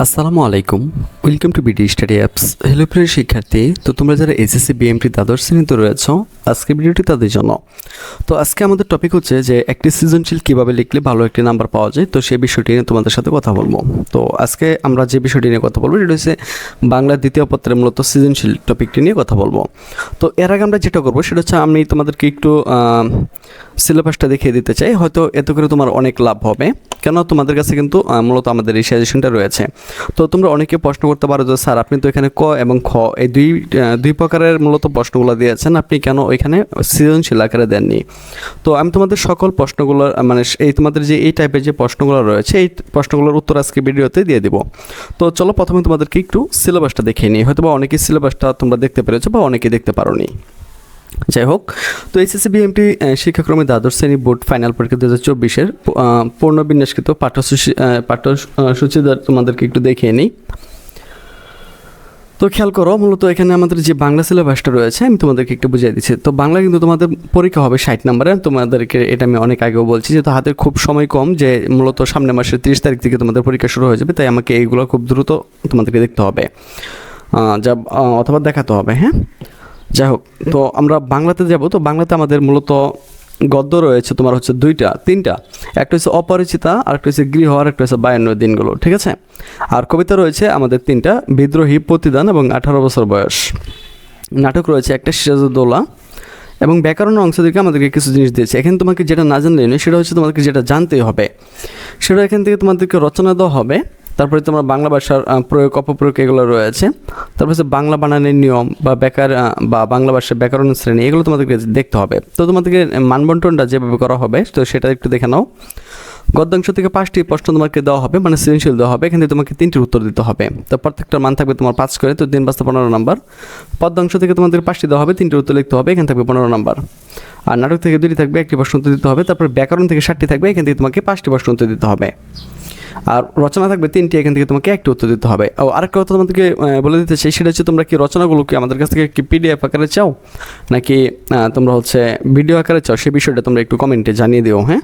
আসসালামু আলাইকুম, welcome to BD study apps. Hello প্রিয় শিক্ষার্থী, তো তোমরা যারা এসএসসি বিএমটি দ্বাদশ শ্রেণীতে রয়েছো, আজকে ভিডিওটি তাদের জন্য। তো আজকে আমাদের টপিক হচ্ছে যে একটি সৃজনশীল কীভাবে লিখলে ভালো একটি নাম্বার পাওয়া যায়, তো সেই বিষয়টি নিয়ে তোমাদের সাথে কথা বলবো। তো আজকে আমরা যে বিষয়টি নিয়ে কথা বলবো সেটা হচ্ছে বাংলা দ্বিতীয় পত্রের মূলত সৃজনশীল টপিকটি নিয়ে কথা বলবো। তো এর আগে আমরা যেটা করবো সেটা হচ্ছে আমি তোমাদেরকে একটু সিলেবাসটা দেখিয়ে দিতে চাই, হয়তো এতে করে তোমার অনেক লাভ হবে, কেন তোমাদের কাছে কিন্তু মূলত আমাদের এই সাজেশনটা রয়েছে। তো তোমরা অনেকে প্রশ্ন করতে পারো যে স্যার আপনি তো এখানে ক এবং খ এই দুই প্রকারের মূলত প্রশ্নগুলো দিয়েছেন, আপনি কেন ওইখানে সৃজনশীল আকারে দেননি? তো আমি তোমাদের সকল প্রশ্নগুলোর মানে এই তোমাদের যে এই টাইপের যে প্রশ্নগুলো রয়েছে এই প্রশ্নগুলোর উত্তর আজকে ভিডিওতে দিয়ে দিব। তো চলো প্রথমে তোমাদেরকে একটু সিলেবাসটা দেখিয়ে নিই, হয়তো বা অনেকেই সিলেবাসটা তোমরা দেখতে পেরেছো বা অনেকেই দেখতে পারোনি। যাই হোক, তো এসএসসি বিএমটি শিক্ষাক্রমে দ্বাদশ শ্রেণী বোর্ড ফাইনাল পরীক্ষা 2024-এর পূর্ণবিন্যাসকৃত পাঠ্যসূচি তোমাদেরকে একটু দেখিয়ে নিই। তো খেয়াল করো, মূলত এখানে আমাদের যে বাংলা সিলেবাসটা রয়েছে আমি তোমাদেরকে একটু বুঝিয়ে দিচ্ছি। তো বাংলা কিন্তু তোমাদের পরীক্ষা হবে 60 নম্বরে, তোমাদেরকে এটা আমি অনেক আগেও বলছি, যেহেতু হাতের খুব সময় কম, যে মূলত সামনের মাসের 30 তারিখ থেকে তোমাদের পরীক্ষা শুরু হয়ে যাবে, তাই আমাকে এইগুলো খুব দ্রুত তোমাদেরকে দেখতে হবে, যা অথবা দেখাতে হবে। হ্যাঁ, যাই হোক, তো আমরা বাংলাতে যাব। তো বাংলাতে আমাদের মূলত গদ্য রয়েছে তোমার হচ্ছে তিনটা, একটা হচ্ছে অপরিচিতা, আরেকটা হচ্ছে গৃহ, আর একটা হচ্ছে 52 দিনগুলো, ঠিক আছে। আর কবিতা রয়েছে আমাদের তিনটা, বিদ্রোহী, প্রতিদান এবং 18 বছর বয়স। নাটক রয়েছে একটা, সিরাজউদ্দৌলা। এবং ব্যাকরণের অংশ থেকে আমাদেরকে কিছু জিনিস দিয়েছে, এখানে তোমাকে যেটা না জানলেই নয়, সেটা হচ্ছে তোমাদেরকে যেটা জানতেই হবে, সেটা এখান থেকে তোমাদেরকে রচনা দেওয়া হবে। তারপরে তোমার বাংলা ভাষার প্রয়োগ অপপ্রয়োগ এগুলো রয়েছে। তারপর হচ্ছে বাংলা বানানের নিয়ম বা বা বাংলা ভাষার ব্যাকরণ শ্রেণী, এগুলো তোমাদেরকে দেখতে হবে। তো তোমাদেরকে মানবন্টনটা যেভাবে করা হবে তো সেটা একটু দেখে নাও। গদ্যাংশ থেকে 5টি প্রশ্ন তোমাকে দেওয়া হবে, মানে সৃজনশীল দেওয়া হবে, এখান থেকে তোমাকে 3টির উত্তর দিতে হবে। তো প্রত্যেকটার মান থাকবে তোমার 5 করে, তো 3 5 15 নম্বর। পদ্যাংশ থেকে তোমাদের 5টি দেওয়া হবে, 3টির উত্তর লিখতে হবে, এখানে থাকবে 15 নম্বর। আর নাটক থেকে 2টি থাকবে, 1টি প্রশ্ন উত্তর দিতে হবে। তারপর ব্যাকরণ থেকে 7টি থাকবে, এখান থেকে তোমাকে 5টি প্রশ্ন উত্তর দিতে হবে। আর রচনা থাকবে 3টি, এখান থেকে তোমাকে 1টি উত্তর দিতে হবে। ও আরেকটা কথা তোমাদেরকে বলে দিতে চাই, সেটা হচ্ছে তোমরা কি রচনাগুলো কি আমাদের কাছ থেকে কি পিডিএফ আকারে চাও, নাকি তোমরা হচ্ছে ভিডিও আকারে চাও, সেই বিষয়টা তোমরা একটু কমেন্টে জানিয়ে দিও। হ্যাঁ,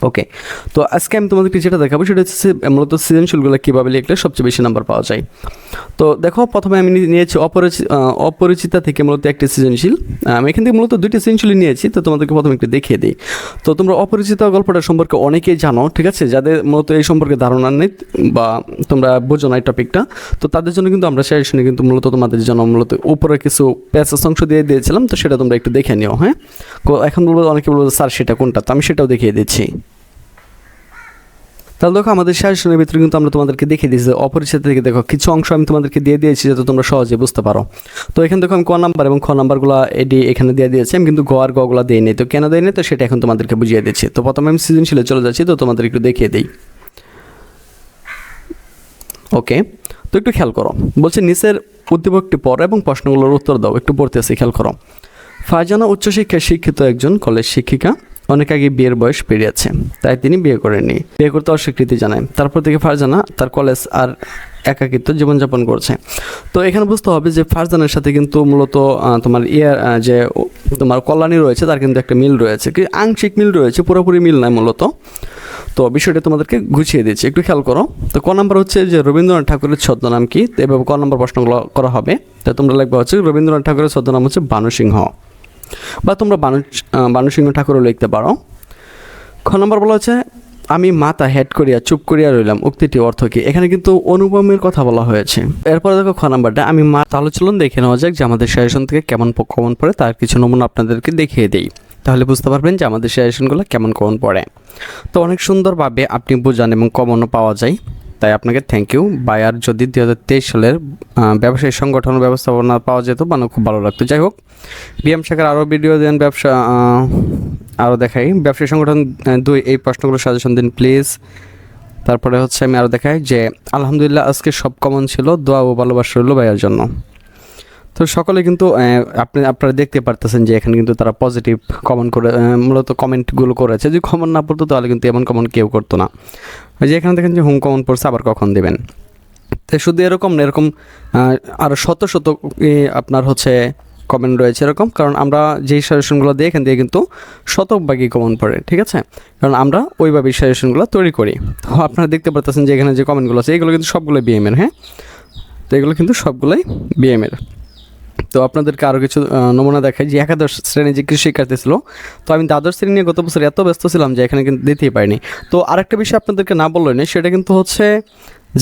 ওকে। তো আজকে আমি তোমাদেরকে যেটা দেখাবো সেটা হচ্ছে মূলত সৃজনশীলগুলো কীভাবে লিখলে সবচেয়ে বেশি নাম্বার পাওয়া যায়। তো দেখো, প্রথমে আমি নিয়েছি অপরিচিতা থেকে মূলত একটি সৃজনশীল। আমি এখান থেকে মূলত 2টি সৃজনশীল নিয়েছি, তো তোমাদেরকে প্রথমে একটু দেখিয়ে দিই। তো তোমরা অপরিচিতা গল্পটা সম্পর্কে অনেকেই জানো, ঠিক আছে, যাদের মূলত এই সম্পর্কে ধারণা নেই বা তোমরা বোঝো না এই টপিকটা, তো তাদের জন্য কিন্তু আমরা সাজেশনে কিন্তু মূলত তোমাদের জন্য মূলত উপরে কিছু প্যাসেজ অংশ দিয়ে দিয়েছিলাম, তো সেটা তোমরা একটু দেখে নিও। হ্যাঁ, এখন বলবো, অনেকে বলবো স্যার সেটা কোনটা, তো আমি সেটাও দেখিয়ে দিচ্ছি। তাহলে দেখো, আমাদের সাজেশনের ভিতরে কিন্তু আমরা তোমাদেরকে দেখিয়ে দিয়েছি অপরিচিত থেকে দেখো কিছু অংশ আমি তোমাদেরকে দিয়ে দিয়েছি, যাতে তোমরা সহজে বুঝতে পারো। তো এখানে দেখো আমি ক নাম্বার এবং খ নাম্বারগুলো এখানে দিয়ে দিয়েছি, আমি কিন্তু গ আর গগুলো দিয়ে নিই। তো কেন দেয় নিই, তো সেটা এখন তোমাদেরকে বুঝিয়ে দিচ্ছি। তো প্রথমে আমি সৃজনশীলে চলে যাচ্ছি, তো তোমাদের একটু দেখিয়ে দিই। ওকে, তো একটু খেয়াল করো, বলছে নিচের উদ্দীপকটি পড়ো এবং প্রশ্নগুলোর উত্তর দাও। একটু পড়তেছি, খেয়াল করো। ফারজানা উচ্চশিক্ষায় শিক্ষিত একজন কলেজ শিক্ষিকা, অনেক আগে বিয়ের বয়স পেরিয়েছে, তাই তিনি বিয়ে করেননি, বিয়ে করতে অস্বীকৃতি জানায়। তারপর থেকে ফারজানা তার কলেজ আর একাকিত্ব জীবনযাপন করছে। তো এখানে বুঝতে হবে যে ফারজানার সাথে কিন্তু মূলত তোমার যে তোমার কল্যাণী রয়েছে তার কিন্তু একটা মিল রয়েছে, কি আংশিক মিল রয়েছে, পুরোপুরি মিল নয় মূলত। তো বিষয়টা তোমাদেরকে গুছিয়ে দিচ্ছি, একটু খেয়াল করো। তো ক নাম্বার হচ্ছে যে রবীন্দ্রনাথ ঠাকুরের ছদ্মনাম কি, এভাবে ক নাম্বার প্রশ্নগুলো করা হবে। তো তোমরা লিখবে হচ্ছে রবীন্দ্রনাথ ঠাকুরের ছদ্মনাম হচ্ছে বানুসিংহ, বা তোমরা বানুসিংহ ঠাকুরও লিখতে পারো। খ নম্বর বলা হচ্ছে আমি মাথা হেড করিয়া চুপ করিয়া রইলাম, উক্তিটি অর্থ কি? এখানে কিন্তু অনুপমের কথা বলা হয়েছে। এরপরে দেখো খ নাম্বারটা আমি তাহলে চলুন দেখে নেওয়া যাক যে আমাদের সাজেশন থেকে কেমন কমন পড়ে, তার কিছু নমুনা আপনাদেরকে দেখিয়ে দিই, তাহলে বুঝতে পারবেন যে আমাদের সাজেশনগুলো কেমন কমন পড়ে। তো অনেক সুন্দরভাবে আপনি বোঝান এবং কমনও পাওয়া যায়, তাই আপনাকে থ্যাংক ইউ। বায়ার যদি 2023 সালের ব্যবসায়ী সংগঠন ব্যবস্থাপনা পাওয়া যেত মানে খুব ভালো লাগতো। যাই হোক, বিএম শাখার আরও ভিডিও দেন, আরও দেখাই ব্যবসায়ী সংগঠন 2 এই প্রশ্নগুলো সাজেশন দিন প্লিজ। তারপরে হচ্ছে আমি আরও দেখাই যে আলহামদুলিল্লাহ আজকে সব কমন ছিল, দোয়া ও ভালোবাসা রইল ভাইয়ার জন্য। তো সকলে কিন্তু আপনারা দেখতে পারতেছেন যে এখানে কিন্তু তারা পজিটিভ কমেন্ট করে মূলত কমেন্টগুলো করেছে। যদি কমন না পড়তো তাহলে কিন্তু এমন কমন কেউ করতো না। ওই যে এখানে দেখেন যে হোম কমন পড়ছে, আবার কখন দেবেন। তো শুধু এরকম না, এরকম আরও শত শত আপনার হচ্ছে কমেন্ট রয়েছে এরকম, কারণ আমরা যেই সাজেশনগুলো দিই এখান থেকে কিন্তু শতভাগই কমন পড়ে, ঠিক আছে, কারণ আমরা ওইভাবেই সাজেশনগুলো তৈরি করি। তো আপনারা দেখতে পারতেছেন যে এখানে যে কমেন্টগুলো আছে এগুলো কিন্তু সবগুলোই বিএমের, হ্যাঁ, তো এগুলো কিন্তু সবগুলোই বিএমের। তো আপনাদেরকে আরও কিছু নমুনা দেখাই যে একাদশ শ্রেণী যে কৃষি শিক্ষার্থী ছিল, তো আমি দ্বাদশ শ্রেণী নিয়ে গত বছর এত ব্যস্ত ছিলাম যে এখানে কিন্তু দিতেই পারিনি। তো আরেকটা বিষয় আপনাদেরকে না বললেই নেই, সেটা কিন্তু হচ্ছে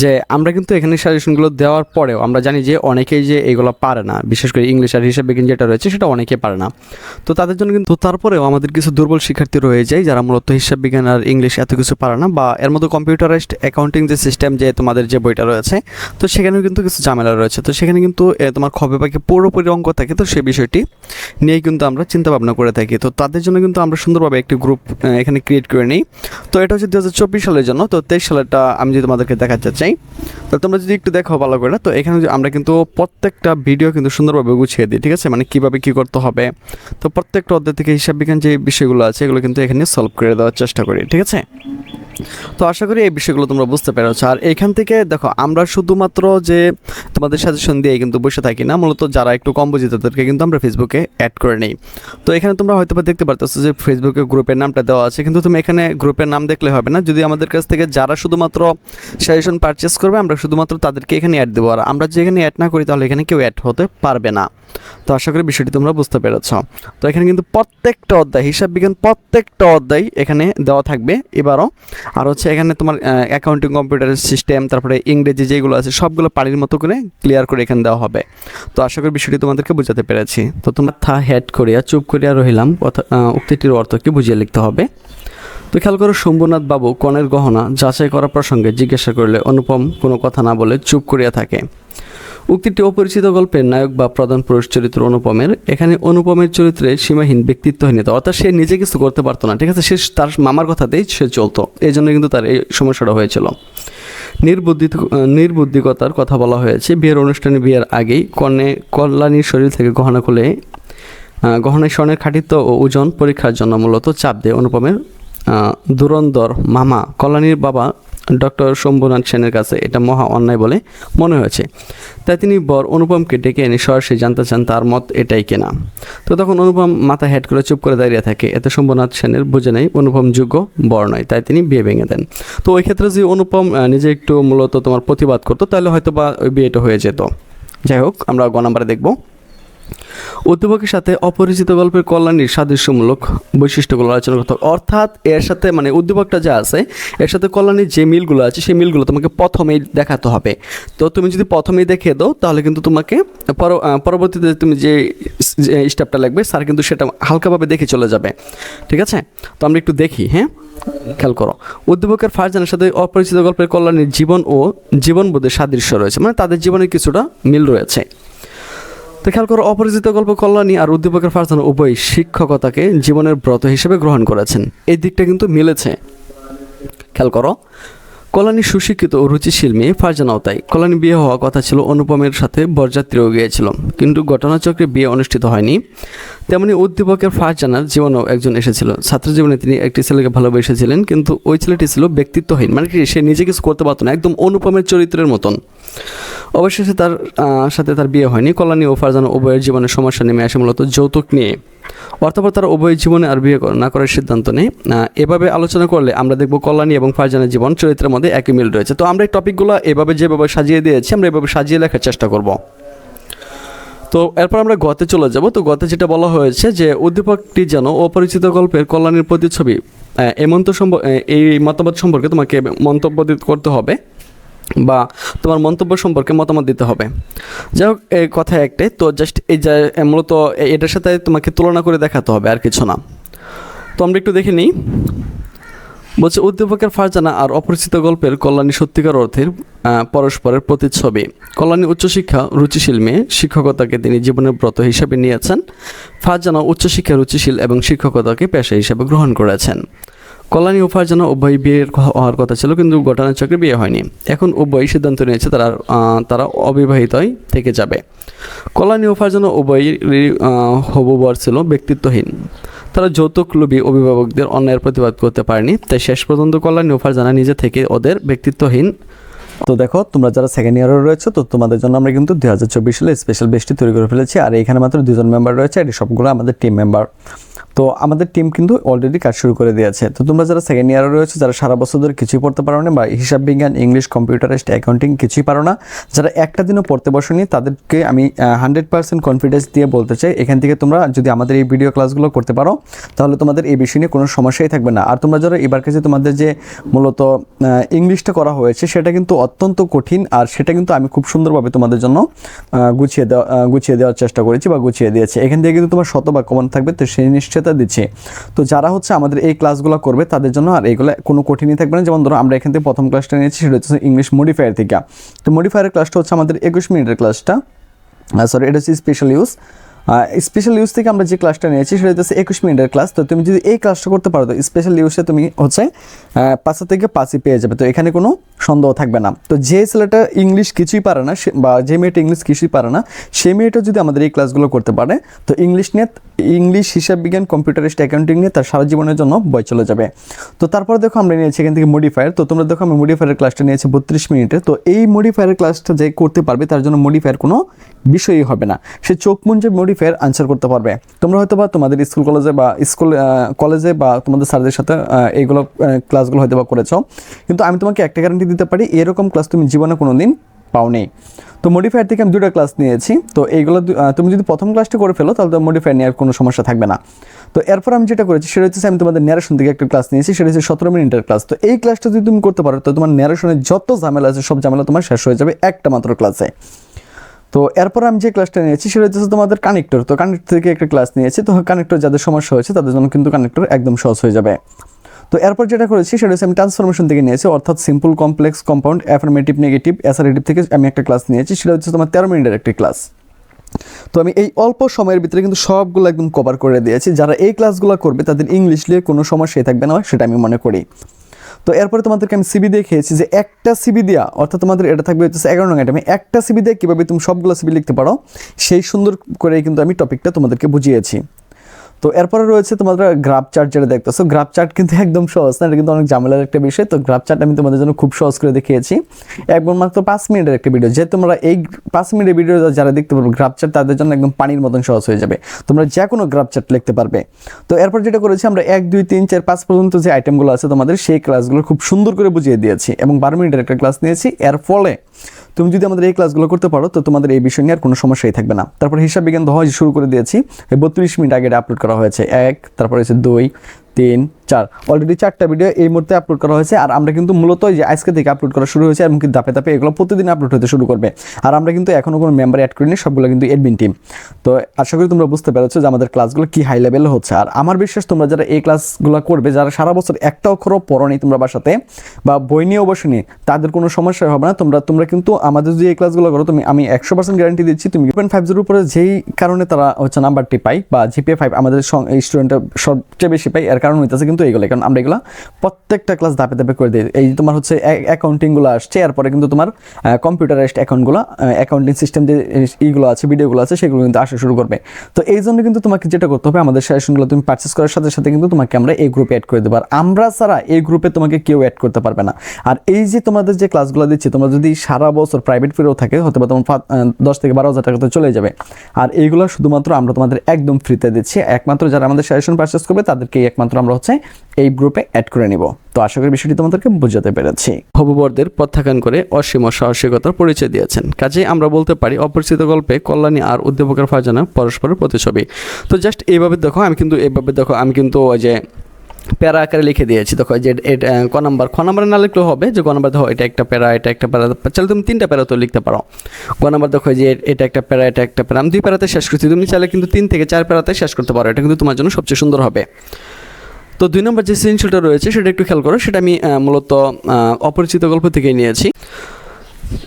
যে আমরা কিন্তু এখানে সাজেশনগুলো দেওয়ার পরেও আমরা জানি যে অনেকেই যে এগুলো পারে না, বিশেষ করে ইংলিশ আর হিসাব বিজ্ঞান যেটা রয়েছে সেটা অনেকেই পারে না। তো তাদের জন্য কিন্তু তারপরেও আমাদের কিছু দুর্বল শিক্ষার্থী রয়ে যায় যারা মূলত হিসাব বিজ্ঞান আর ইংলিশ এত কিছু পারে না, বা এর মধ্যে কম্পিউটারাইজড অ্যাকাউন্টিং যে সিস্টেম যে তোমাদের যে বইটা রয়েছে, তো সেখানেও কিন্তু কিছু ঝামেলা রয়েছে। তো সেখানে কিন্তু তোমার খবে পাখি পুরোপুরি অঙ্ক থাকে, তো সেই বিষয়টি নিয়েই কিন্তু আমরা চিন্তা ভাবনা করে থাকি। তো তাদের জন্য কিন্তু আমরা সুন্দরভাবে একটি গ্রুপ এখানে ক্রিয়েট করে নিই। তো এটা হচ্ছে 2024 সালের জন্য। তো 23 সালেরটা আমি যদি তোমাদেরকে দেখাতে চাই, তো তোমরা যদি একটু দেখো ভালো করে, তো এখানে আমরা কিন্তু প্রত্যেকটা ভিডিও কিন্তু সুন্দরভাবে গুছিয়ে দিই, ঠিক আছে, মানে কীভাবে কী করতে হবে। তো প্রত্যেকটা অধ্যায় থেকে হিসাব বিজ্ঞান যে বিষয়গুলো আছে এগুলো কিন্তু এখানে সলভ করে দেওয়ার চেষ্টা করি, ঠিক আছে। তো আশা করি এই বিষয়গুলো তোমরা বুঝতে পেরেছো। আর এখান থেকে দেখো আমরা শুধুমাত্র যে তোমাদের সাজেশন দিয়ে কিন্তু বসে থাকি না, মূলত যারা একটু কম বুঝি তাদেরকে কিন্তু আমরা ফেসবুকে অ্যাড করে নিই। তো এখানে তোমরা হয়তো দেখতে পারতেছো যে ফেসবুকে গ্রুপের নামটা দেওয়া আছে, কিন্তু তুমি এখানে গ্রুপের নাম দেখলে হবে না। যদি আমাদের কাছ থেকে যারা শুধুমাত্র সাজেশন পারচেস করবে আমরা শুধুমাত্র তাদেরকে এখানে অ্যাড দেবো, আর আমরা যে এখানে অ্যাড না করি তাহলে এখানে কেউ অ্যাড হতে পারবে না। তো আশা করি বিষয়টি তোমরা বুঝতে পেরেছ। তো এখানে কিন্তু প্রত্যেকটা অধ্যায় হিসাব বিজ্ঞান প্রত্যেকটা অধ্যায় এখানে দেওয়া থাকবে এবারও। আর হচ্ছে এখানে তোমার অ্যাকাউন্টিং কম্পিউটার সিস্টেম, তারপরে ইংরেজি যেগুলো আছে সবগুলো পানির মতো করে ক্লিয়ার করে এখানে দেওয়া হবে। তো আশা করি বিষয়টি তোমাদেরকে বোঝাতে পেরেছি। তো তোমরা হেড করিয়া চুপ করিয়া রহিলাম কথা উক্তিটির অর্থ কি বুঝিয়ে লিখতে হবে। তো খেয়াল করো, শম্ভুনাথ বাবু কনের গহনা যাচাই করা প্রসঙ্গে জিজ্ঞাসা করলে অনুপম কোনো কথা না বলে চুপ করিয়া থাকে। উক্তিটি অপরিচিত গল্পের নায়ক বা প্রধান পুরুষ চরিত্র অনুপমের। এখানে অনুপমের চরিত্রে সীমাহীন ব্যক্তিত্বহীনতা, অর্থাৎ সে নিজে কিছু করতে পারতো না, ঠিক আছে, সে তার মামার কথাতেই সে চলতো, এই জন্য কিন্তু তার এই সমস্যাটা হয়েছিল। নির্বুদ্ধিকতার কথা বলা হয়েছে। বিয়ের অনুষ্ঠানে বিয়ের আগেই কল্যাণীর শরীর থেকে গহনা খুলে গহনায় স্বর্ণের খাঁটিত্ব ও ওজন পরীক্ষার জন্য মূলত চাপ দেয় অনুপমের ধুরন্ধর মামা কল্যাণীর বাবা ডক্টর শম্ভুনাথ সেনের কাছে। এটা মহা অন্যায় বলে মনে হয়েছে, তাই তিনি বর অনুপমকে ডেকে এনে সরাসরি জানতে চান তার মত এটাই কেনা। তো তখন অনুপম মাথা হেড করে চুপ করে দাঁড়িয়ে থাকে। এতে শম্ভুনাথ সেনের বুঝে নেই অনুপম যোগ্য বর নয়, তাই তিনি বিয়ে ভেঙে দেন। তো ওই ক্ষেত্রে যদি অনুপম নিজে একটু মূলত তোমার প্রতিবাদ করতো তাহলে হয়তো বা ওই বিয়েটা হয়ে যেত। যাই হোক, আমরা গ নাম্বারে দেখব। উদ্দীপকের সাথে অপরিচিত গল্পের কল্যাণীর সাদৃশ্যমূলক বৈশিষ্ট্যগুলো আলোচনা করতে হবে। অর্থাৎ এর সাথে মানে উদ্দীপকটা যা আছে এর সাথে কল্যাণীর যে মিলগুলো আছে সেই মিলগুলো তোমাকে প্রথমেই দেখাতে হবে। তো তুমি যদি প্রথমেই দেখিয়ে দাও তাহলে কিন্তু তোমাকে পরবর্তীতে তুমি যে স্টেপটা লাগবে স্যার কিন্তু সেটা হালকাভাবে দেখে চলে যাবে, ঠিক আছে। তো আমরা একটু দেখি, হ্যাঁ, খেয়াল করো। উদ্দীপকের ফারজানের সাথে অপরিচিত গল্পের কল্যাণীর জীবন ও জীবনবোধের সাদৃশ্য রয়েছে, মানে তাদের জীবনের কিছুটা মিল রয়েছে। তো খেয়াল করো, অপরিচিত গল্প কল্যাণী আর উদ্দীপকের ফারজানা উভয় শিক্ষকতাকে জীবনের ব্রত হিসেবে গ্রহণ করেছেন, এই দিকটা কিন্তু মিলেছে। খেয়াল করো, কল্যাণী সুশিক্ষিত ও রুচিশীল মেয়ে, ফারজানাও তাই। কল্যাণী বিয়ে হওয়া কথা ছিল, অনুপমের সাথে বরযাত্রীও গিয়েছিল, কিন্তু ঘটনাচক্রে বিয়ে অনুষ্ঠিত হয়নি। তেমনি উদ্দীপকের ফারজানার জীবনেও একজন এসেছিল। ছাত্র জীবনে তিনি একটি ছেলেকে ভালোবেসেছিলেন, কিন্তু ওই ছেলেটি ছিল ব্যক্তিত্বহীন, মানে কি সে নিজে কিছু করতে পারতো না, একদম অনুপমের চরিত্রের মতন। অবশেষে তার সাথে তার বিয়ে হয়নি। কল্যাণী ও ফারজানা উভয়ের জীবনের সমস্যা নেমে আসে মূলত যৌতুক নিয়ে। অর্থাৎ তারা উভয় জীবনে আর বিয়ে না করার সিদ্ধান্ত নেই। এভাবে আলোচনা করলে আমরা দেখব কল্যাণী এবং ফারজানার জীবন চরিত্রের মধ্যে একই মিল রয়েছে। তো আমরা এই টপিকগুলো এভাবে যেভাবে সাজিয়ে দিয়েছি আমরা এভাবে সাজিয়ে লেখার চেষ্টা করব। তো এরপর আমরা গতে চলে যাব। তো গতে যেটা বলা হয়েছে যে উদ্দীপকটি যেন অপরিচিত গল্পের কল্যাণীর প্রতিচ্ছবি, এই মতামত সম্পর্কে তোমাকে মন্তব্য করতে হবে বা তোমার মন্তব্য সম্পর্কে মতামত দিতে হবে। যাই হোক, এই কথা একটাই। তো জাস্ট এই যে মূলত এটার সাথে তোমাকে তুলনা করে দেখাতে হবে, আর কিছু না। তো আমরা একটু দেখে নিই। বলছে উদ্দীপকের ফারজানা আর অপরিচিত গল্পের কল্যাণী সত্যিকার অর্থের পরস্পরের প্রতিচ্ছবি। কল্যাণী উচ্চশিক্ষা রুচিশীল মেয়ে, শিক্ষকতাকে তিনি জীবনের ব্রত হিসাবে নিয়েছেন। ফারজানা উচ্চশিক্ষা রুচিশীল এবং শিক্ষকতাকে পেশা হিসাবে গ্রহণ করেছেন। কল্যাণী ও ফারজানা উভয় বিয়ের হওয়ার কথা ছিল, কিন্তু ঘটনাচক্রে বিয়ে হয়নি। এখন উভয় সিদ্ধান্ত নিয়েছে তারা অবিবাহিতই থেকে যাবে। কল্যাণী ও ফারজানা উভয়েরই হবু বর ছিল ব্যক্তিত্বহীন। তারা যৌতুক লোভী অভিভাবকদের অন্যায়ের প্রতিবাদ করতে পারেনি, তাই শেষ পর্যন্ত কল্যাণী ও ফারজানা নিজে থেকে ওদের ব্যক্তিত্বহীন তো দেখো তোমরা যারা সেকেন্ড ইয়ারে রয়েছে তো তোমাদের জন্য আমরা কিন্তু 2024 সালে স্পেশাল বেস্টটি তৈরি করে ফেলেছি। আর এখানে মাত্র 2জন মেম্বার রয়েছে, এটি সবগুলো আমাদের টিম মেম্বার। তো আমাদের টিম কিন্তু অলরেডি কাজ শুরু করে দিয়েছে। তো তোমরা যারা সেকেন্ড ইয়ারে রয়েছে, যারা সারা বছর ধরে কিছুই পড়তে পারো না বা হিসাব বিজ্ঞান, ইংলিশ, কম্পিউটারাইজড, অ্যাকাউন্টিং কিছুই পারো না, যারা একটা দিনও পড়তে বসোনি, তাদেরকে আমি 100% কনফিডেন্স দিয়ে বলতে চাই, এখান থেকে তোমরা যদি আমাদের এই ভিডিও ক্লাসগুলো করতে পারো তাহলে তোমাদের এই বিষয় নিয়ে কোনো সমস্যাই থাকবে না। আর তোমরা যারা এবার কাছে তোমাদের যে মূলত ইংলিশটা করা হয়েছে সেটা কিন্তু অত্যন্ত কঠিন, আর সেটা কিন্তু আমি খুব সুন্দরভাবে তোমাদের জন্য গুছিয়ে দেওয়ার চেষ্টা করেছি বা গুছিয়ে দিয়েছি। এখান থেকে কিন্তু তোমার শতভাগ কমন থাকবে, তো সেই নিশ্চয়তা দিচ্ছে। তো যারা হচ্ছে আমাদের এই ক্লাসগুলো করবে তাদের জন্য আর এইগুলো কোনো কঠিনই থাকবে না। যেমন ধরো আমরা এখান থেকে প্রথম ক্লাসটা নিয়েছি, সেটা হচ্ছে ইংলিশ মডিফায়ার থেকে। তো মডিফায়ারের ক্লাসটা হচ্ছে আমাদের 21 মিনিটের ক্লাসটা, সরি এটা হচ্ছে স্পেশাল ইউজ। স্পেশাল ইউজ থেকে আমরা যে ক্লাসটা নিয়েছি সেটা হচ্ছে 21 মিনিটের ক্লাস। তো তুমি যদি এই ক্লাসটা করতে পারো তো স্পেশাল ইউজে তুমি হচ্ছে 5 থেকে 5ই পেয়ে যাবে, তো এখানে কোনো সন্দেহ থাকবে না। তো যে ছেলেটা ইংলিশ কিছুই পারে না বা যে মেয়েটা ইংলিশ কিছুই পারে না, সেই মেয়েটা যদি আমাদের এই ক্লাসগুলো করতে পারে তো ইংলিশ, হিসাব বিজ্ঞান, কম্পিউটারাইজড, অ্যাকাউন্টিং নিয়ে তার সারা জীবনের জন্য বই চলে যাবে। তো তারপর দেখো আমরা নিয়েছি এখান থেকে মডিফায়ার। তো তোমরা দেখো আমি মডিফায়ারের ক্লাসটা নিয়েছি 32 মিনিটে। তো এই মডিফায়ারের ক্লাসটা যে করতে পারবে তার জন্য মডিফায়ার কোনো বিষয়ই হবে না, সে চোখ মুঞ্জে মডিফায়ার আনসার করতে পারবে। তোমরা হয়তো বা তোমাদের কলেজে বা তোমাদের স্যারদের সাথে এইগুলো ক্লাসগুলো হয়তো বা করেছো, কিন্তু আমি তোমাকে একটা গ্যারান্টি দিতে পারি এরকম ক্লাস তুমি জীবনে কোনো দিন পাওনি। তো মডিফায়ার থেকে আমি 2টা ক্লাস নিয়েছি। তো এইগুলো তুমি যদি প্রথম ক্লাসটা করে ফেলো তাহলে তো মডিফায়ার নেওয়ার কোনো সমস্যা থাকবে না। তো এরপর আমি যেটা করেছি সেটা হচ্ছে আমি তোমাদের ন্যারেশন থেকে একটা ক্লাস নিয়েছি, সেটা হচ্ছে 17 মিনিটের ক্লাস। তো এই ক্লাসটা যদি তুমি করতে পারো তো তোমার ন্যারেশনের যত ঝামেলা আছে সব ঝামেলা তোমার শেষ হয়ে যাবে একটা মাত্র ক্লাসে। তো এরপর আমি যে ক্লাসটা নিয়েছি সেটা হচ্ছে তোমাদের কানেক্টর। তো কানেক্টর থেকে একটা ক্লাস নিয়েছি। তো কানেক্টর যাদের সমস্যা হয়েছে তাদের জন্য কিন্তু কানেক্টর একদম সহজ হয়ে যাবে। তো এরপর যেটা করেছি সেটা হচ্ছে আমি ট্রান্সফরমেশন থেকে নিয়েছি, অর্থাৎ simple, complex, compound, affirmative, negative, assertive থেকে আমি একটা ক্লাস নিয়েছি, সেটা হচ্ছে তোমার 13 মিনিটের একটি ক্লাস। তো আমি এই অল্প সময়ের ভিতরে কিন্তু সবগুলো একদম কভার করে দিয়েছি। যারা এই ক্লাসগুলো করবে তাদের ইংলিশ নিয়ে কোনো সমস্যাই থাকবে না, সেটা আমি মনে করি। তো এরপরে তোমাদেরকে আমি সিবি দিয়ে খেয়েছি যে একটা সিবি দেওয়া, অর্থাৎ তোমাদের এটা থাকবে হচ্ছে 11 নং আইটেমে একটা সিবি দিয়ে কীভাবে তুমি সবগুলো সিবি লিখতে পারো সেই সুন্দর করে কিন্তু আমি টপিকটা তোমাদেরকে বুঝিয়েছি। তো এরপরে রয়েছে তোমাদের গ্রাফ চার্ট, যেটা দেখতেছো গ্রাফ চার্ট কিন্তু একদম সহজ না, এটা কিন্তু অনেক ঝামেলার একটা বিষয়। তো গ্রাফ চার্ট আমি তোমাদের জন্য খুব সহজ করে দেখিয়েছি, একদম মাত্র 5 মিনিটের একটা ভিডিও। যে তোমরা এই 5 মিনিটের ভিডিও যারা দেখতে পারবে গ্রাফ চার্ট তাদের জন্য একদম পানির মতন সহজ হয়ে যাবে, তোমরা যে কোনো গ্রাফ চার্ট লিখতে পারবে। তো এরপর যেটা করেছি আমরা 1, 2, 3, 4, 5 পর্যন্ত যে আইটেমগুলো আছে তোমাদের সেই ক্লাসগুলো খুব সুন্দর করে বুঝিয়ে দিয়েছি এবং 12 মিনিটের একটা ক্লাস নিয়েছি। এর ফলে তুমি যদি আমাদের এই ক্লাসগুলো করতে পারো তো তোমাদের এই বিষয় নিয়ে আর কোনো সমস্যাই থাকবে না। তারপর হিসাব বিজ্ঞান দহজ শুরু করে দিয়েছি, 32 মিনিট আগে আপলোড করা হয়েছে। 1, তারপর হচ্ছে 2, 3, 4, অলরেডি 4টা ভিডিও এই মুহূর্তে আপলোড করা হয়েছে। আর আমরা কিন্তু মূলত যে আজকে থেকে আপলোড করা শুরু হয়েছে এবং কিন্তু ধাপে ধাপে এগুলো প্রতিদিন আপলোড হতে শুরু করবে। আর আমরা কিন্তু এখনও কোনো মেম্বার অ্যাড করিনি, সবগুলো কিন্তু অ্যাডমিন টিম। তো আশা করি তোমরা বুঝতে পেরেছো যে আমাদের ক্লাসগুলো কি হাই লেভেল হচ্ছে। আর আমার বিশ্বাস তোমরা যারা এই ক্লাসগুলো করবে, যারা সারা বছর একটা অক্ষরও পড়োনি তোমরা বাসাতে বা বই নিয়ে বসেনি, তাদের কোনো সমস্যা হবে না। তোমরা কিন্তু আমাদের যদি এই ক্লাসগুলো করো আমি 100% গ্যারান্টি দিচ্ছি তুমি 2.50 উপরে যেই কারণে তারা হচ্ছে নাম্বারটি পাই বা জিপিএ 5 আমাদের স্টুডেন্টরা সবচেয়ে বেশি পাই, এর কারণ হইতেছে কিন্তু এইগুলো। কারণ আমরা এগুলো প্রত্যেকটা ক্লাস ধাপে ধাপে করে দিই। এই তোমার হচ্ছে অ্যাকাউন্টিংগুলো আসছে, এরপরে কিন্তু তোমার কম্পিউটারাইজড অ্যাকাউন্টিং সিস্টেম যে এইগুলো আছে, ভিডিওগুলো আছে, সেগুলো কিন্তু আসা শুরু করবে। তো এই জন্য কিন্তু তোমাকে যেটা করতে হবে, আমাদের সাজেশনগুলো তুমি পারচেস করার সাথে সাথে কিন্তু তোমাকে আমরা এই গ্রুপে অ্যাড করে দেবো। আর আমরা ছাড়া এই গ্রুপে তোমাকে কেউ অ্যাড করতে পারবে না। আর এই যে তোমাদের যে ক্লাসগুলো দিচ্ছি, তোমরা যদি সারা বছর প্রাইভেট ফিরেও থাকে হয়তো বা তোমার 10 থেকে 12,000 টাকা তো চলে যাবে। আর এইগুলো শুধুমাত্র আমরা তোমাদের একদম ফ্রিতে দিচ্ছি, একমাত্র যারা আমাদের সাজেশন পারচেস করবে তাদেরকেই একমাত্র আমরা হচ্ছে এই গ্রুপে অ্যাড করে নিব। তো আশা করি বিষয়টি তোমাদেরকে বোঝাতে পেরেছি। হবুবরদের প্রত্যাখ্যান করে অসীম সাহসিকতার পরিচয় দিয়েছেন, কাজেই আমরা বলতে পারি অপরিচিত গল্পে কল্যাণী আর উদ্দীপকের ফারজানা পরস্পরের প্রতিছবি। তো জাস্ট এইভাবে দেখো, আমি কিন্তু ওই যে প্যারা আকারে লিখে দিয়েছি। দেখো যে ক নাম্বার না লিখলেও হবে, যে ক নাম্বার দেখো এটা একটা প্যারা, চাইলে তুমি 3টা প্যারা তো লিখতে পারো। ক নাম্বার দেখো যে এটা একটা প্যারা, আমি 2 প্যারাতে শেষ করছি, তুমি চাইলে কিন্তু 3 থেকে 4 প্যারাতে শেষ করতে পারো, এটা কিন্তু তোমার জন্য সবচেয়ে সুন্দর হবে। তো 2 নম্বর যে সৃজনশীলটা রয়েছে সেটা একটু খেয়াল করো, সেটা আমি মূলত অপরিচিত গল্প থেকেই নিয়েছি।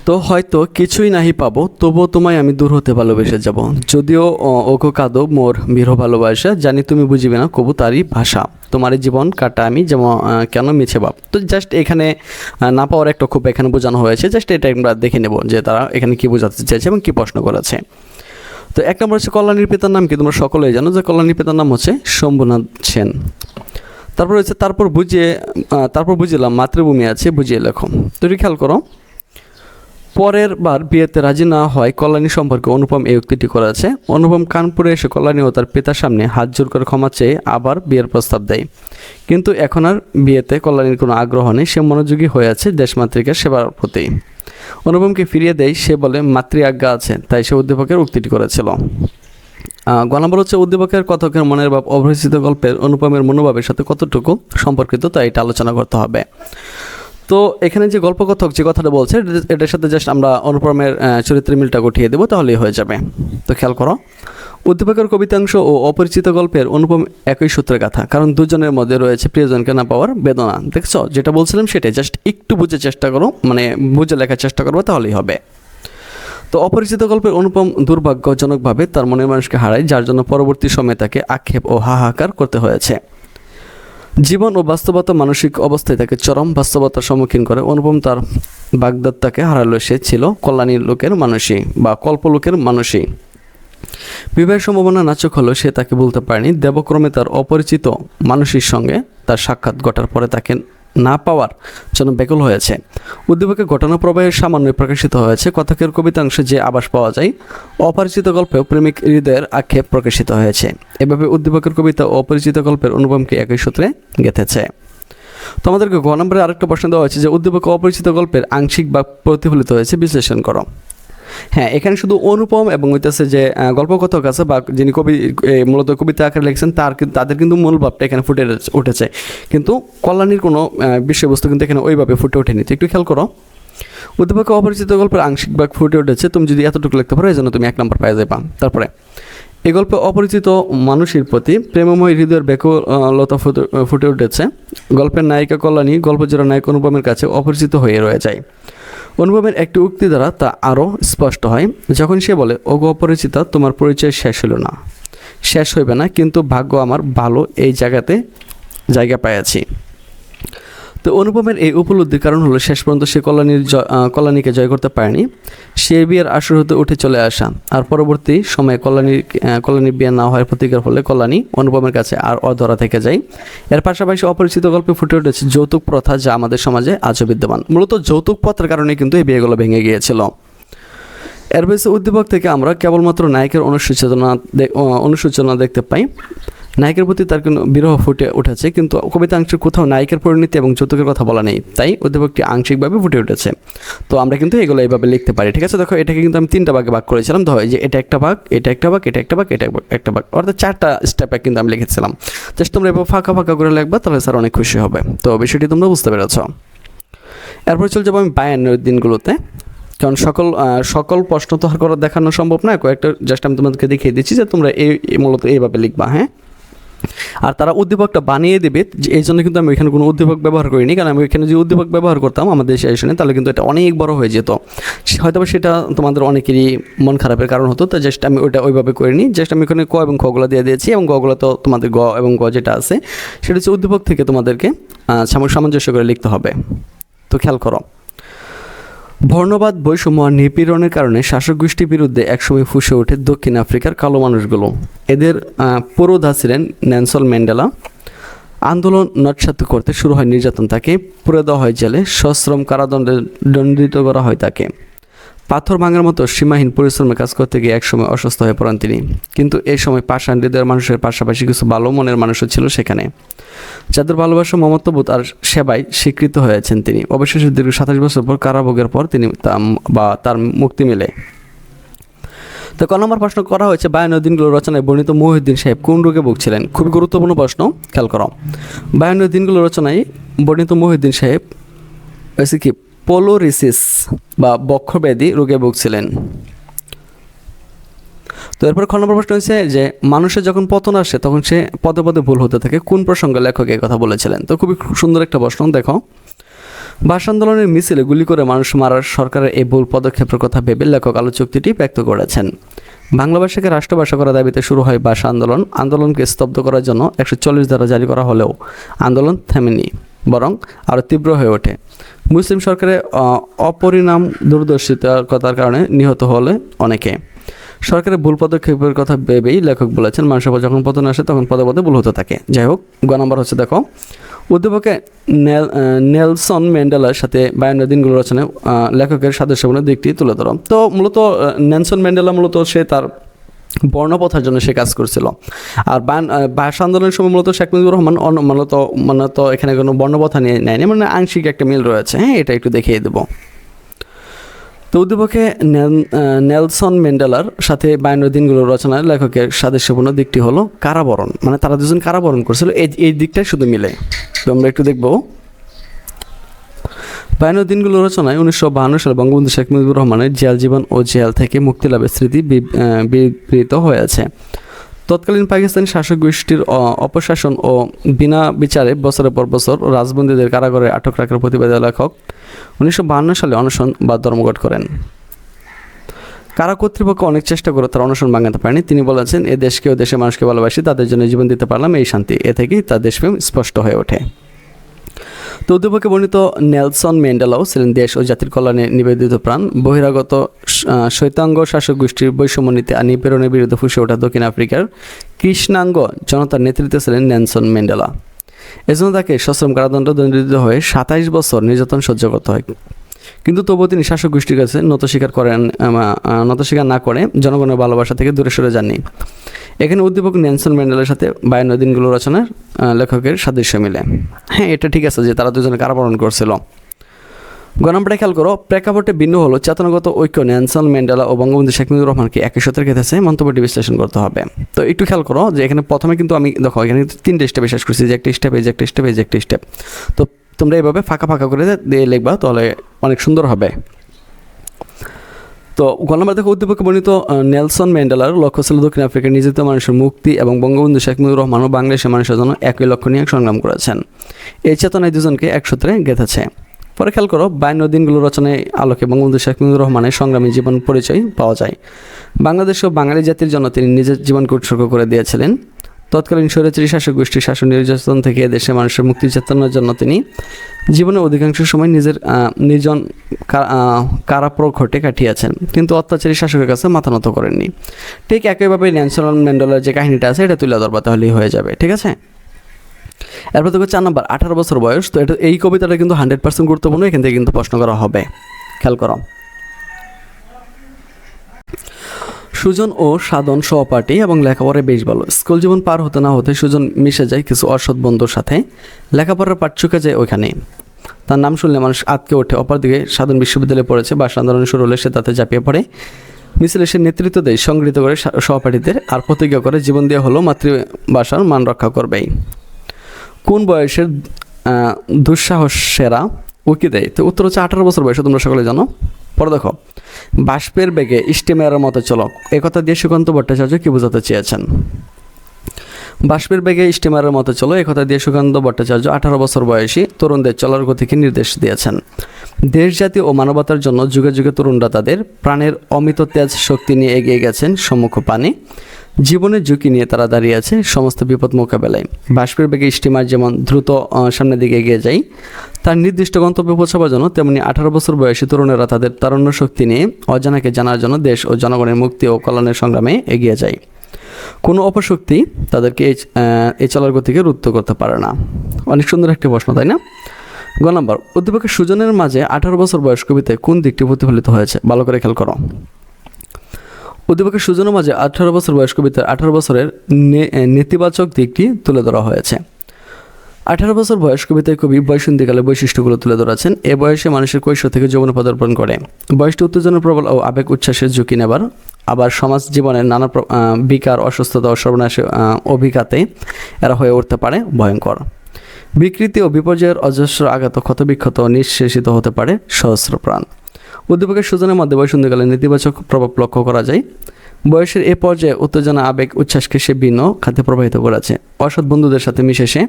তো হয়তো কিছুই নাহি পাবো, তবুও তোমায় আমি দূর হতে ভালোবেসে যাব, যদিও ওগো কাঁদো মোর বিরহ ভালোবাসা, জানি তুমি বুঝিবে না কবু তারই ভাষা, তোমার জীবন কাটা আমি যেমন কেন মিছে ভাব। তো জাস্ট এখানে না পাওয়ার একটা খুব এখানে বোঝানো হয়েছে, জাস্ট এটা আমরা দেখে নেব যে তারা এখানে কি বোঝাতে চাইছে এবং কি প্রশ্ন করেছে। তো 1 নম্বর হচ্ছে কল্যাণীর পিতার নাম কি? তোমরা সকলেই জানো যে কল্যাণীর পিতার নাম হচ্ছে শম্ভুনাথ সেন। তারপর হচ্ছে তারপর বুঝিলাম মাতৃভূমি আছে, বুঝিয়ে লেখো। তো এটি খেয়াল করো, পরের বার বিয়েতে রাজি না হয় কল্যাণী সম্পর্কে অনুপম এই উক্তিটি করেছে। অনুপম কানপুরে এসে কল্যাণী ও তার পিতার সামনে হাত জোর করে ক্ষমা চেয়ে আবার বিয়ের প্রস্তাব দেয়, কিন্তু এখন আর বিয়েতে কল্যাণীর কোনো আগ্রহ নেই। সে মনোযোগী হয়ে আছে দেশমাতৃকার সেবার প্রতি। অনুপমকে ফিরিয়ে দেয়, সে বলে মাতৃ আজ্ঞা আছে, তাই সে উদ্দীপকের উক্তিটি করেছিল। গ নম্বর হচ্ছে উদ্দীপকের কথকের মনের ভাব অপরিচিত গল্পের অনুপমের মনোভাবের সাথে কতটুকু সম্পর্কিত তা এটা আলোচনা করতে হবে। তো এখানে যে গল্পকথক যে কথাটা বলছে এটার সাথে জাস্ট আমরা অনুপমের চরিত্রের মিলটা গঠিয়ে দেবো, তাহলেই হয়ে যাবে। তো খেয়াল করো, উদ্দীপকের কবিতাংশ ও অপরিচিত গল্পের অনুপম একই সূত্রের কথা, কারণ দুজনের মধ্যে রয়েছে প্রিয়জনকে না পাওয়ার বেদনা। দেখছো যেটা বলছিলাম সেটাই, জাস্ট একটু বুঝে চেষ্টা করো, মানে বুঝে লেখার চেষ্টা করবো, তাহলেই হবে। তো অপরিচিত গল্পের অনুপম দুর্ভাগ্যজনকভাবে তার মনের মানুষকে হারায়, যার জন্য পরবর্তী সময়ে তাকে আক্ষেপ ও হাহাকার করতে হয়েছে। জীবন ও বাস্তবতা মানসিক অবস্থায় তাকে চরম বাস্তবতার সম্মুখীন করে। অনুপম তার বাগদত্তাকে হারালো, সে ছিল কল্যাণীর লোকের মানুষই বা কল্পলোকের মানুষই। বিবাহের সম্ভাবনা নাচক হলেও সে তাকে বলতে পারেনি। দেবক্রমে তার অপরিচিত মানুষের সঙ্গে তার সাক্ষাৎ ঘটার পরে তাকে না পাওয়ার জন্য ব্যাকুল হয়েছে। উদ্দীপকের ঘটনা প্রবাহের সামান্য প্রকাশিত হয়েছে। কথকের কবিতাংশে যে আভাস পাওয়া যায়, অপরিচিত গল্পেও প্রেমিক হৃদয়ের আক্ষেপ প্রকাশিত হয়েছে। এভাবে উদ্দীপকের কবিতা ও অপরিচিত গল্পের অনুপমকে একই সূত্রে গেঁথেছে। তো আমাদেরকে গ নম্বরে আরেকটা প্রশ্ন দেওয়া হয়েছে যে উদ্দীপক অপরিচিত গল্পের আংশিক বা প্রতিফলিত হয়েছে, বিশ্লেষণ করো। হ্যাঁ, এখানে শুধু অনুপম এবং হইতেছে যে গল্পকথক আছে বা যিনি কবি মূলত কবিতা আকারে লিখছেন তাদের কিন্তু মূল ভাবটা এখানে ফুটে উঠেছে, কিন্তু কল্যাণীর কোনো বিষয়বস্তু কিন্তু এখানে ওইভাবে ফুটে ওঠেনি। তো একটু খেয়াল করো, উদ্দীপক অপরিচিত গল্পের আংশিক ভাগ ফুটে উঠেছে। তুমি যদি এতটুকু লিখতে পারো এই জন্য তুমি 1 নম্বর পেয়ে যাবা। তারপরে এই গল্পে অপরিচিত মানুষের প্রতি প্রেমময় হৃদয়ের ব্যাকুলতা ফুটে উঠেছে। গল্পের নায়িকা কল্যাণী গল্পজোড়া নায়ক অনুপমের কাছে অপরিচিত হয়ে রয়ে যায়। অনুপমের একটি উক্তি দ্বারা তা আরও স্পষ্ট হয়, যখন সে বলে, ওগো অপরিচিতা, তোমার পরিচয় শেষ হইল না, শেষ হইবে না, কিন্তু ভাগ্য আমার ভালো এই জায়গা পাইয়াছি। তো অনুপমের এই উপলব্ধির কারণ হলো শেষ পর্যন্ত সে কল্যাণীকে জয় করতে পারেনি। সে বিয়ের আসর হতে উঠে চলে আসা, আর পরবর্তী সময়ে কল্যাণীর বিয়ে না হওয়ার প্রতিকার ফলে কল্যাণী অনুপমের কাছে আর অধরা থেকে যায়। এর পাশাপাশি অপরিচিত গল্পে ফুটে উঠেছে যৌতুক প্রথা, যা আমাদের সমাজে আজও বিদ্যমান। মূলত যৌতুক প্রথার কারণে কিন্তু এই বিয়েগুলো ভেঙে গিয়েছিল। এর বেশি উদ্দীপক থেকে আমরা কেবলমাত্র নায়কের অনুসূচনা দেখতে পাই। নায়কের প্রতি তার কোনো বিরহ ফুটে উঠেছে, কিন্তু কবিতাংশে কোথাও নায়কের পরিণতি এবং যৌতুকের কথা বলা নেই, তাই উদ্দীপকটি আংশিকভাবে ফুটে উঠেছে। তো আমরা কিন্তু এগুলো এইভাবে লিখতে পারি, ঠিক আছে। দেখো, এটাকে কিন্তু আমি 3টা ভাগে ভাগ করেছিলাম। ধরো যে এটা একটা ভাগ, এটা একটা ভাগ, এটা একটা ভাগ, এটা একটা ভাগ, অর্থাৎ 4টা স্টেপে কিন্তু আমি লিখেছিলাম। জাস্ট তোমরা এবার ফাঁকা করে লিখবা, তাহলে স্যার অনেক খুশি হবে। তো বিষয়টি তোমরা বুঝতে পেরেছ। এরপর চলে যাবো আমি 52 দিনগুলোতে, কারণ সকল প্রশ্ন তো আর করে দেখানো সম্ভব না। কয়েকটা জাস্ট আমি তোমাদেরকে দেখিয়ে দিচ্ছি যে তোমরা মূলত এইভাবে লিখবা। হ্যাঁ, আর তারা উদ্দীপকটা বানিয়ে দেবে, এই জন্য কিন্তু আমি এখানে কোনো উদ্দীপক ব্যবহার করিনি, কারণ আমি এখানে যে উদ্দীপক ব্যবহার করতাম আমাদের সেশনে, তাহলে কিন্তু এটা অনেক বড় হয়ে যেত, হয়তো সেটা তোমাদের অনেকেরই মন খারাপের কারণ হতো। তো জাস্ট আমি ওইভাবে করিনি, জাস্ট আমি এখানে ক এবং খগুলো দিয়ে দিয়েছি, এবং গগুলো তো তোমাদের গ এবং গ যেটা আছে সেটা হচ্ছে উদ্দীপক থেকে তোমাদেরকে সামঞ্জস্য করে লিখতে হবে। তো খেয়াল করো, বর্ণবাদ, বৈষম্য আর নিপীড়নের কারণে শাসক গোষ্ঠীর বিরুদ্ধে একসময় ফুঁসে ওঠে দক্ষিণ আফ্রিকার কালো মানুষগুলো। এদের পুরোধা ছিলেন নেলসন ম্যান্ডেলা। আন্দোলন নৎসাৎ করতে শুরু হয় নির্যাতন, তাকে পুরে দেওয়া হয় জেলে, সশ্রম কারাদণ্ডে দণ্ডিত করা হয় তাকে। পাথর ভাঙার মতো সীমাহীন পরিশ্রমে কাজ করতে গিয়ে একসময় অসুস্থ হয়ে পড়েন তিনি। কিন্তু এই সময় পাষাণ হৃদয়ের মানুষের পাশাপাশি কিছু ভালো মনের মানুষও ছিল সেখানে, যাদের ভালোবাসা, মমত্ববোধ আর সেবায় স্বীকৃত হয়েছেন তিনি। অবশেষে দীর্ঘ 27 বছর পর কারাভোগের পর তার মুক্তি মেলে। তো ক নম্বর প্রশ্ন করা হয়েছে, 52 দিনগুলো রচনায় বর্ণিত মহিউদ্দিন সাহেব কোন রোগে ভুগছিলেন? খুবই গুরুত্বপূর্ণ প্রশ্ন, খেয়াল করো। 52 দিনগুলো রচনায় বর্ণিত মহিউদ্দিন সাহেব হয়েছে কি পোলোরিসিস বা বক্ষব্যাধি রোগে ভুগছিলেন। তো এরপর খ নম্বর প্রশ্ন হচ্ছে যে মানুষের যখন পতন আসে তখন সে পদে পদে ভুল হতে থাকে, কোন প্রসঙ্গে লেখক এই কথা বলেছিলেন? তো খুবই সুন্দর একটা প্রশ্ন। দেখো, ভাষা আন্দোলনের মিছিলে গুলি করে মানুষ মারার সরকারের এই ভুল পদক্ষেপের কথা ভেবে লেখক আলোচকটি ব্যক্ত করেছেন। বাংলা ভাষাকে রাষ্ট্রভাষা করার দাবিতে শুরু হয় ভাষা আন্দোলন। আন্দোলনকে স্তব্ধ করার জন্য 140 ধারা জারি করা হলেও আন্দোলন থেমেনি, বরং আরও তীব্র হয়ে ওঠে। মুসলিম সরকারের অপরিণাম দূরদর্শিতার কারণে নিহত হলে অনেকে। সরকারের ভুল পদক্ষেপের কথা ভেবেই লেখক বলেছেন মানুষের যখন পতন আসে তখন পদে পদে ভুল হতে থাকে। যাই হোক, গ নম্বর হচ্ছে দেখো, উদ্দীপকে নেলসন ম্যান্ডেলার সাথে 52 দিনগুলো রচনায় লেখকের সাদৃশ্যপূর্ণ দিকটি তুলে ধরো। তো মূলত নেলসন ম্যান্ডেলা মূলত সে তার বর্ণপ্রথার জন্য সে কাজ করছিল। আর ভাষা আন্দোলনের সময় মূলত শেখ মুজিবুর রহমান মূলত এখানে কোনো বর্ণপ্রথা নিয়ে নেয়নি, মানে আংশিক একটা মিল রয়েছে। হ্যাঁ, এটা একটু দেখিয়ে দেবো। তো উদ্দীপকে নেলসন ম্যান্ডেলার সাথে 52 দিনগুলো রচনার লেখকের সাদৃশ্যপূর্ণ দিকটি হলো কারাবরণ, মানে তারা দুজন কারাবরণ করছিল, এই দিকটাই শুধু মিলে। তো আমরা একটু দেখবো। 52 দিনগুলো রচনায় 1952 সালে বঙ্গবন্ধু শেখ মুজিবুর রহমানের জেল জীবন ও জেল থেকে মুক্তি লাভের স্মৃতি বিবৃত হয়েছে। তৎকালীন পাকিস্তানি শাসক গোষ্ঠীর অপশাসন ও বিনা বিচারে বছরের পর বছর রাজবন্দীদের কারাগারে আটক রাখার প্রতিবাদে লেখক 1952 সালে অনশন বা ধর্মঘট করেন। কারা কর্তৃপক্ষ অনেক চেষ্টা করে তার অনশন ভাঙাতে পারেনি। তিনি বলেছেন, এ দেশকে ও দেশের মানুষকে ভালোবাসি, তাদের জন্য জীবন দিতে পারলাম, এই শান্তি। এ থেকেই তার দেশপ্রেম স্পষ্ট হয়ে ওঠে। তো উদ্দীপকে বর্ণিত নেলসন ম্যান্ডেলাও ছিলেন দেশ ও জাতির কল্যাণে নিবেদিত প্রাণ। বহিরাগত শৈতাঙ্গ শাসক গোষ্ঠীর বৈষম্য নীতি আর নিপীড়নের বিরুদ্ধে ফুসে ওঠা দক্ষিণ আফ্রিকার কৃষ্ণাঙ্গ জনতার নেতৃত্বে ছিলেন নেলসন ম্যান্ডেলা। এজন্য তাকে সশ্রম কারাদণ্ড দণ্ডিত হয়ে 27 বছর নির্যাতন সহ্য করতে হয়। কিন্তু তবুও তিনি শাসক গোষ্ঠীর কাছে নত স্বীকার না করে জনগণের ভালোবাসা থেকে দূরে সরে যাননি। এখানে উদ্দীপক নেলসন ম্যান্ডেলার সাথে 52 দিনগুলো রচনার লেখকের সাদৃশ্য মিলে। হ্যাঁ, এটা ঠিক আছে যে তারা দুজনে কারাবরণ করছিল। গণনাম্বারটা খেয়াল করো। প্রেক্ষাপটে ভিন্ন হলো চেতনাগত ঐক্য নেলসন ম্যান্ডেলা ও বঙ্গবন্ধু শেখ মুজিবুর রহমানকে একই সূত্রে গেঁথেছে, মন্তব্যটি বিশ্লেষণ করতে হবে। তো একটু খেয়াল করো যে এখানে প্রথমে কিন্তু আমি দেখো এখানে 3টে স্টেপ শেষ করছি, যে একটা স্টেপ, এই যে একটা স্টেপ, এই যে একটা স্টেপ। তো তোমরা এইভাবে ফাঁকা ফাঁকা করে দিয়ে লিখবা, তাহলে অনেক সুন্দর হবে। তো গণনাম্বার দেখো। উদ্দীপকে বর্ণিত নেলসন ম্যান্ডেলার লক্ষ্য ছিল দক্ষিণ আফ্রিকার নিযুক্ত মানুষের মুক্তি এবং বঙ্গবন্ধু শেখ মুজিবুর রহমান ও বাংলাদেশের মানুষের জন্য একই লক্ষ্য নিয়ে সংগ্রাম করেছেন। এই চেতনায় দুজনকে এক সূত্রে গেঁথেছে। পরে খেয়াল করো, 52 দিনগুলো রচনায় আলোকে বঙ্গবন্ধু শেখ মুজিবুর রহমানের সংগ্রামী জীবন পরিচয় পাওয়া যায়। বাংলাদেশ ও বাঙালি জাতির জন্য তিনি নিজের জীবনকে উৎসর্গ করে দিয়েছিলেন। তৎকালীন স্বৈরাচারী শাসক গোষ্ঠীর শাসন নির্যাতন থেকে দেশের মানুষের মুক্তি চেতনার জন্য তিনি জীবনের অধিকাংশ সময় নিজের নির্জন কারাপ্রঘটে কাটিয়েছেন, কিন্তু অত্যাচারী শাসকের কাছে মাথা নত করেননি। ঠিক একইভাবে নেলসন ম্যান্ডেলার যে কাহিনীটা আছে এটা তুলে ধরবা, তাহলেই হয়ে যাবে। ঠিক আছে। এরপর দেখো 4 নম্বর, 18 বছর বয়স। তো এই কবিতাটা কিন্তু 100% গুরুত্বপূর্ণ, এখান থেকে কিন্তু প্রশ্ন করা হবে। খেয়াল করো। সুজন ও সাধন সহপাঠী এবং লেখাপড়ায় বেশ ভালো। স্কুল জীবন পার হতে না হতে সুজন মিশে যায় কিছু অসৎ বন্ধুর সাথে, লেখাপড়ার পাঠ চুকে যায় ওইখানে। তার নাম শুনলে মানুষ আটকে ওঠে। অপরদিকে সাধন বিশ্ববিদ্যালয়ে পড়েছে, ভাষা আন্দোলন শুরু হলে সে তাতে ঝাঁপিয়ে পড়ে। মিছিলে সে নেতৃত্ব দেয়, সংগৃহীত করে সহপাঠীদের, আর প্রতিজ্ঞা করে জীবন দেওয়া হলো মাতৃভাষার মান রক্ষা করবেই। কোন বয়সের দুঃসাহসেরা উকি দেয়? তো উত্তর হচ্ছে 18 বছর বয়সে, তোমরা সকলে জানো। পরে দেখো, বাষ্পের বেগে স্টিমারের মতো চলো, একথা দিয়ে সুকান্ত ভট্টাচার্য কি বোঝাতে চেয়েছেন? বাষ্পের বেগে স্টিমারের মতো চলো, একথা দিয়ে সুকান্ত ভট্টাচার্য 18 বছর বয়সী তরুণদের চলার গতিকে নির্দেশ দিয়েছেন। দেশ জাতি ও মানবতার জন্য যুগে যুগে তরুণরা তাদের প্রাণের অমিত তেজ শক্তি নিয়ে এগিয়ে গেছেন সম্মুখ পানে। জীবনের ঝুঁকি নিয়ে তারা দাঁড়িয়ে আছে সমস্ত বিপদ মোকাবেলায়। বাষ্পের বেগে স্টিমার যেমন দ্রুত সামনের দিকে এগিয়ে যায় তার নির্দিষ্ট গন্তব্যে পৌঁছাবার জন্য, তেমনি 18 বছর বয়সী তরুণেরা তাদের তারুণ্য শক্তি নিয়ে অজানাকে জানার জন্য দেশ ও জনগণের মুক্তি ও কল্যাণের সংগ্রামে এগিয়ে যায়। কোনো অপশক্তি তাদেরকে এই চলার গতিকে রুদ্ধ করতে পারে না। অনেক সুন্দর একটি প্রশ্ন, তাই না? গ নম্বর, উদ্দীপকের সুজনের মাঝে 18 বছর বয়স কবিতায় কোন দিকটি প্রতিফলিত হয়েছে? ভালো করে খেয়াল করো। উদ্দীপকের সুজনের মাঝে 18 বছর বয়স কবিতার 18 বছরের নেতিবাচক দিকটি তুলে ধরা হয়েছে। 18 বছর বয়স কবিতায় কবি বয়সন্ধিকালের বৈশিষ্ট্যগুলো তুলে ধরেছেন। এ বয়সে মানুষের কৈশোর থেকে যৌবনে পদার্পণ করে। বয়সটি উত্তেজনার প্রবল ও আবেগ উচ্ছ্বাসের ঝুঁকি নেবার, আবার সমাজ জীবনের নানা বিকার, অসুস্থতা ও সর্বনাশের অভিঘাতে এরা হয়ে উঠতে পারে ভয়ঙ্কর। বিকৃতি ও বিপর্যয়ের অজস্র আঘাত ক্ষতবিক্ষত ও নিঃশেষিত হতে পারে সহস্র প্রাণ। উদ্দীপকের সুজনের মধ্যে বয়সন্ধিকালে নেতিবাচক প্রভাব লক্ষ্য করা যায়। বয়সের এ পর্যায়ে উত্তেজনা, আবেগ, উচ্ছ্বাসকে সে ভিন্ন খাতে প্রবাহিত করেছে। অসৎ বন্ধুদের সাথে মিশে সে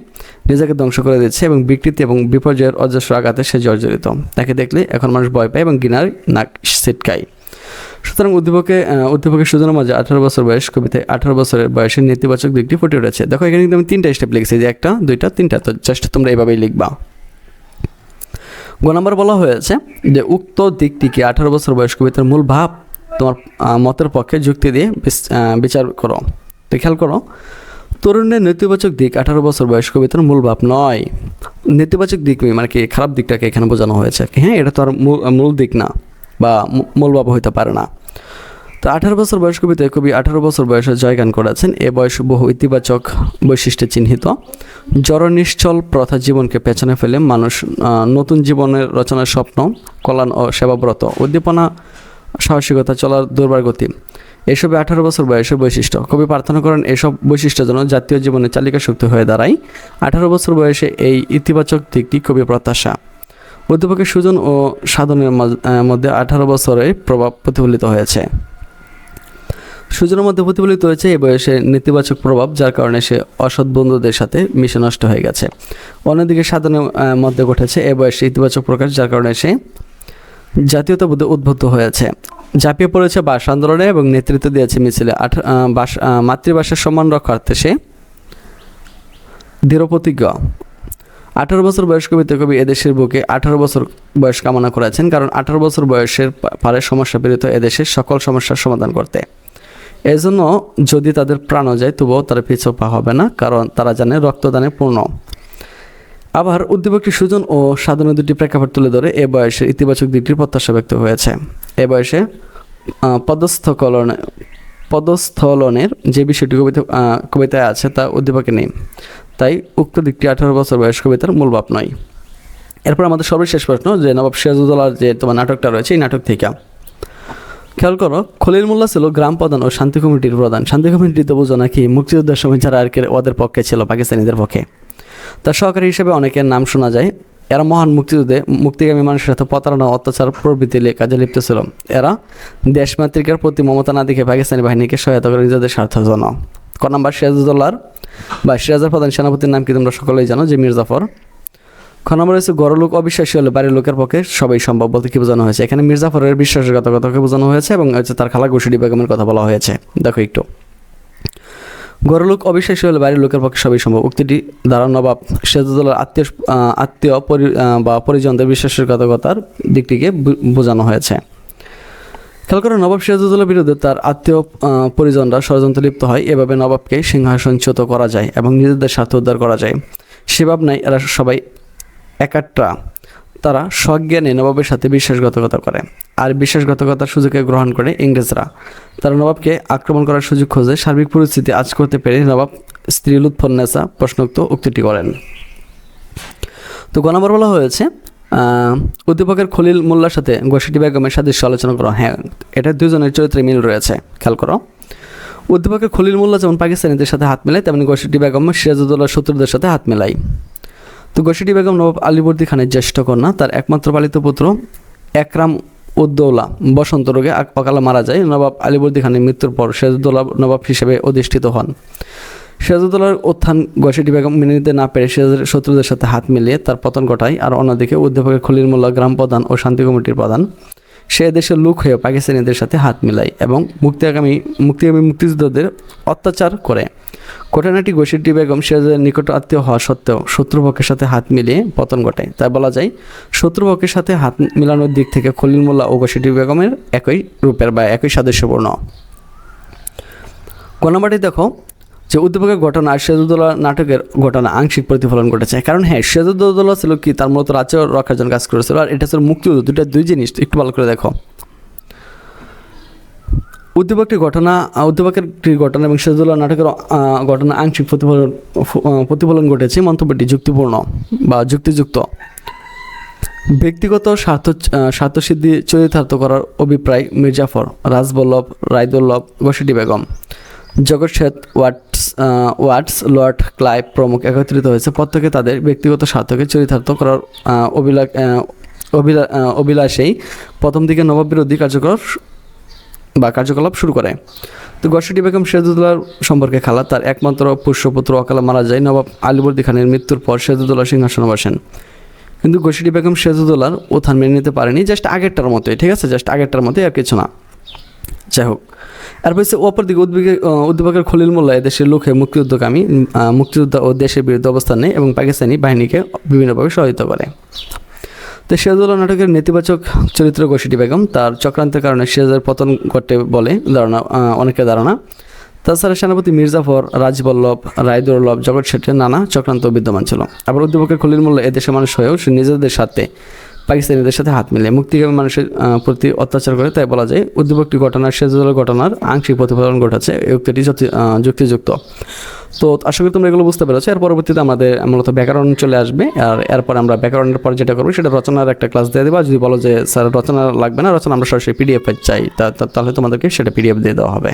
নিজেকে ধ্বংস করে দিচ্ছে এবং বিকৃতি এবং বিপর্যয়ের অজস্র আঘাতে সে জর্জরিত। তাকে দেখলে এখন মানুষ ভয় পায় এবং ঘৃণার নাক ছিটকায়। সুতরাং উদ্দীপকের সুজনের মাঝে 18 বছর বয়স কবিতায় 18 বছরের বয়সের নেতিবাচক দিকটি ফুটে উঠেছে। দেখো এখানে কিন্তু আমি 3টা স্টেপ লিখেছি, যে 1, 2, 3টা। তো জাস্ট তোমরা এইভাবেই লিখবা। গ নম্বর বলা হয়েছে যে উক্ত দিকটিকে 18 বছর বয়স কবিতার মূল ভাব তোমার মতের পক্ষে যুক্তি দিয়ে বিচার করো। তো খেয়াল করো, তরুণের নেতিবাচক দিক 18 বছর বয়স কবিতার মূল ভাব নয়। নেতিবাচক দিক মানে কি, খারাপ দিকটাকে এখানে বোঝানো হয়েছে আর কি। হ্যাঁ, এটা তো আর মূল দিক না বা মূল ভাব হইতে পারে না। তো 18 বছর বয়স কবিতায় কবি 18 বছর বয়সে জয়গান করেছেন। এ বয়স বহু ইতিবাচক বৈশিষ্ট্যে চিহ্নিত। জড়নিশ্চল প্রথা জীবনকে পেছনে ফেলে মানুষ নতুন জীবনের রচনার স্বপ্ন, কল্যাণ ও সেবাব্রত, উদ্দীপনা, সাহসিকতা, চলার দুর্বার গতি, এসবে 18 বছর বয়সের বৈশিষ্ট্য। কবি প্রার্থনা করেন এসব বৈশিষ্ট্য যেন জাতীয় জীবনে চালিকা শক্তি হয়ে দাঁড়ায়। 18 বছর বয়সে এই ইতিবাচক দিকটি কবি প্রত্যাশা। উদ্দীপকের সুজন ও সাধনের মধ্যে 18 বছরের প্রভাব প্রতিফলিত হয়েছে। সুজনের মধ্যে প্রতিফলিত হয়েছে এই বয়সে নেতিবাচক প্রভাব, যার কারণে সে অসৎ বন্ধুদের সাথে মিশে নষ্ট হয়ে গেছে। অন্যদিকে সাধনের মধ্যে ঘটেছে এ বয়সে ইতিবাচক প্রকাশ, যার কারণে সে জাতীয়তাবোধে উদ্বুদ্ধ হয়েছে। ঝাঁপিয়ে পড়েছে ভাষা আন্দোলনে এবং নেতৃত্ব দিয়েছে মিছিলে। মাতৃভাষার সম্মান রক্ষার্থে সে দৃঢ় প্রতিজ্ঞ। 18 বছর বয়স কবিতা কবি এদেশের বুকে 18 বছর বয়স কামনা করেছেন, কারণ 18 বছর বয়সের পারে সমস্যা পীড়িত এদেশের সকল সমস্যার সমাধান করতে। এজন্য যদি তাদের প্রাণও যায় তবুও তারা পিছু পা হবে না, কারণ তারা জানে রক্তদানে পূর্ণ। আবার উদ্দীপকটি সুজন ও সাধনের দুটি প্রেক্ষাপট তুলে ধরে এ বয়সের ইতিবাচক দিকটির প্রত্যাশা ব্যক্ত হয়েছে। এ বয়সে পদস্থলনের যে বিষয়টি কবিতায় আছে তা উদ্দীপকে নেই, তাই উক্ত দিকটি 18 বছর বয়স কবিতার মূল ভাব নয়। এরপর আমাদের সর্বশেষ প্রশ্ন, যে নবাব সিরাজউদ্দৌলার যে তোমার নাটকটা রয়েছে, এই নাটক থেকে খেয়াল করো, খলিল মোল্লা ছিল গ্রাম প্রধান ও শান্তি কমিটির প্রধান। শান্তি কমিটি তো বোঝো নাকি, মুক্তিযুদ্ধের সময় যারা আর কি ওদের পক্ষে ছিল, পাকিস্তানিদের পক্ষে। তার সহকারী হিসেবে অনেকের নাম শোনা যায়। এরা মহান মুক্তিযুদ্ধে মুক্তিগামী মানুষের সাথে প্রতারণা, অত্যাচার প্রভৃতি কাজে লিপ্ত ছিল। এরা দেশমাতৃকার প্রতি মমতা না দেখে পাকিস্তানি বাহিনীকে সহায়তা করে নিজেদের স্বার্থের জন্য। ক নাম্বার, সিরাজউদ্দৌলার বা সিরাজের প্রধান সেনাপতির নাম কি তোমরা সকলেই জানো, যে মীর জাফর। খ নম্বর হচ্ছে গড়লোক অবিশ্বাসী হলে বাড়ির লোকের পক্ষে সবাই সম্ভব বলতে কি বোঝানো হয়েছে? এখানে মীর জাফরের বিশ্বাসঘাতকতাকে বোঝানো হয়েছে এবং হচ্ছে তার খালা ঘুষুরি বেগমের কথা বলা হয়েছে। দেখো একটু, গড়লোক অবিশ্বাসী হলে বাড়ির লোকের পক্ষে সবই সম্ভব উক্তিটি দ্বারা নবাব সিরাজউদ্দৌলার আত্মীয় বা পরিজনদের বিশ্বাসঘাতকতার দিকটিকে বোঝানো হয়েছে। খেয়াল করে, নবাব সিরাজউদ্দৌলার বিরুদ্ধে তার আত্মীয় পরিজনরা ষড়যন্ত্রে লিপ্ত হয়। এভাবে নবাবকে সিংহাসনচ্যুত করা যায় এবং নিজেদের স্বার্থ উদ্ধার করা যায়। সে ভাবনায় এরা সবাই একাট্টা। তারা সজ্ঞানে নবাবের সাথে বিশ্বাসঘাতকতা করে, আর বিশ্বাসঘাতকতার সুযোগে গ্রহণ করে ইংরেজরা। তারা নবাবকে আক্রমণ করার সুযোগ খোঁজে। সার্বিক পরিস্থিতি আজ করতে পেরে নবাব স্ত্রী লুৎফুন্নেসা প্রশ্নোক্ত উক্তিটি করেন। তো গ নম্বর বলা হয়েছে উদ্দীপকের খলিল মোল্লার সাথে ঘসেটি বেগমের সাদৃশ্য আলোচনা করো। হ্যাঁ, এটা দুজনের চরিত্রে মিল রয়েছে। খেয়াল করো, উদ্দীপকের খলিল মোল্লা যেমন পাকিস্তানিদের সাথে হাত মেলায়, তেমনি ঘসেটি বেগম সিরাজউদ্দৌলার শত্রুদের সাথে হাত মেলায়। তো ঘসেটি বেগম নবাব আলীবর্দী খানের জ্যেষ্ঠ কন্যা। তার একমাত্র পালিত পুত্র একরাম উদ্দৌলা বসন্ত রোগে অকালে মারা যায়। নবাব আলীবর্দী খানের মৃত্যুর পর সিরাজউদ্দৌলা নবাব হিসেবে অধিষ্ঠিত হন। সিরাজউদ্দৌলার উত্থান ঘসেটি বেগম মেনে নিতে না পেরে সিরাজের শত্রুদের সাথে হাত মিলিয়ে তার পতন ঘটায়। আর অন্যদিকে উদ্দীপকের খলিল মোল্লা গ্রাম প্রধান ও শান্তি কমিটির প্রধান, সে দেশের লোক হয়ে পাকিস্তানিদের সাথে হাত মিলায় এবং মুক্তিগামী মুক্তিযোদ্ধাদের অত্যাচার করে। ঘটনাটি ঘসেটি বেগম সিরাজের নিকট আত্মীয় হওয়া সত্ত্বেও শত্রুপক্ষের সাথে হাত মিলিয়ে পতন ঘটায়। তাই বলা যায় শত্রুপক্ষের সাথে হাত মিলানোর দিক থেকে খলিল মোল্লা ও ঘসেটি বেগমের একই রূপের বা একই সাদৃশ্যপূর্ণ। ক নম্বরটি দেখো, যে উদ্দীপকের ঘটনা আর সিরাজউদ্দৌলা নাটকের ঘটনা আংশিক প্রতিফলন ঘটেছে। কারণ হ্যাঁ, সিরাজউদ্দৌলা ছিল কি, তার মূলত রাজ্য রক্ষার জন্য কাজ করেছিল, আর এটা ছিল মুক্তিযুদ্ধ। দুই জিনিস একটু ভালো করে দেখো। উদ্দীপকের ঘটনা এবং সিরাজউদ্দৌলা নাটকের ঘটনা আংশিক প্রতিফলন ঘটেছে। মন্তব্যটি যুক্তিপূর্ণ বা যুক্তিযুক্ত। ব্যক্তিগত স্বার্থসিদ্ধি চরিতার্থ করার অভিপ্রায় মীর জাফর, রাজবল্লভ, রায়দুল্লভ, ঘসেটি বেগম, জগৎ শেঠ, ওয়াটস, লর্ড ক্লাইভ প্রমুখ একত্রিত হয়েছে। প্রত্যেকে তাদের ব্যক্তিগত স্বার্থকে চরিতার্থ করার অভিলাষেই প্রথম দিকে নবাব বিরোধী কার্যকলাপ শুরু করে। তো ঘসেটি বেগম সিরাজউদ্দৌলার সম্পর্কে খালা। তার একমাত্র পুষ্যপুত্র অকালে মারা যায়। নবাব আলীবর্দী খানের মৃত্যুর পর সিরাজউদ্দৌলা সিংহাসনে বসেন, কিন্তু ঘসেটি বেগম সিরাজউদ্দৌলার উত্থান মেনে নিতে পারেনি। জাস্ট আগেরটার মতোই, ঠিক আছে, জাস্ট আগেরটার মতোই, আর কিছু না। যাই হোক, এরপর হচ্ছে অপরদিকে উদ্দীপকের খলিল মোল্লা এদেশের লোক হয়ে মুক্তিযোদ্ধা ও দেশের বিরুদ্ধে অবস্থান নেয় এবং পাকিস্তানি বাহিনীকে বিভিন্নভাবে সহায়তা করে। তো সিরাজউদ্দৌলা নাটকের নেতিবাচক চরিত্র ঘসেটি বেগম। তার চক্রান্তের কারণে সিরাজের পতন ঘটে বলে অনেকের ধারণা। তাছাড়া সেনাপতি মির্জাফর, রাজবল্লভ, রায়দুর্লভ, জগৎ শেঠের নানা চক্রান্ত বিদ্যমান ছিল। আবার উদ্দীপকের খলিল মোল্লা এদেশের মানুষ হয়েও সে নিজেদের সাথে পাকিস্তানিদের সাথে হাত মিলিয়ে মুক্তিকামী মানুষের প্রতি অত্যাচার করে, তাই বলা যায় উদ্দীপকটি ঘটনার সিরাজউদ্দৌলা ঘটনার আংশিক প্রতিফলন ঘটাচ্ছে। এই উক্তিটি যুক্তিযুক্ত। তো আশা করি তোমরা এগুলো বুঝতে পেরেছো। এর পরবর্তীতে আমাদের মূলত ব্যাকরণ চলে আসবে, আর এরপর আমরা ব্যাকরণের পর যেটা করবো সেটা রচনার একটা ক্লাস দিয়ে দেবো। আর যদি বলো যে স্যার রচনা লাগবে না, রচনা আমরা সরাসরি পিডিএফ চাই, তাহলে তোমাদেরকে সেটা পিডিএফ দিয়ে দেওয়া হবে।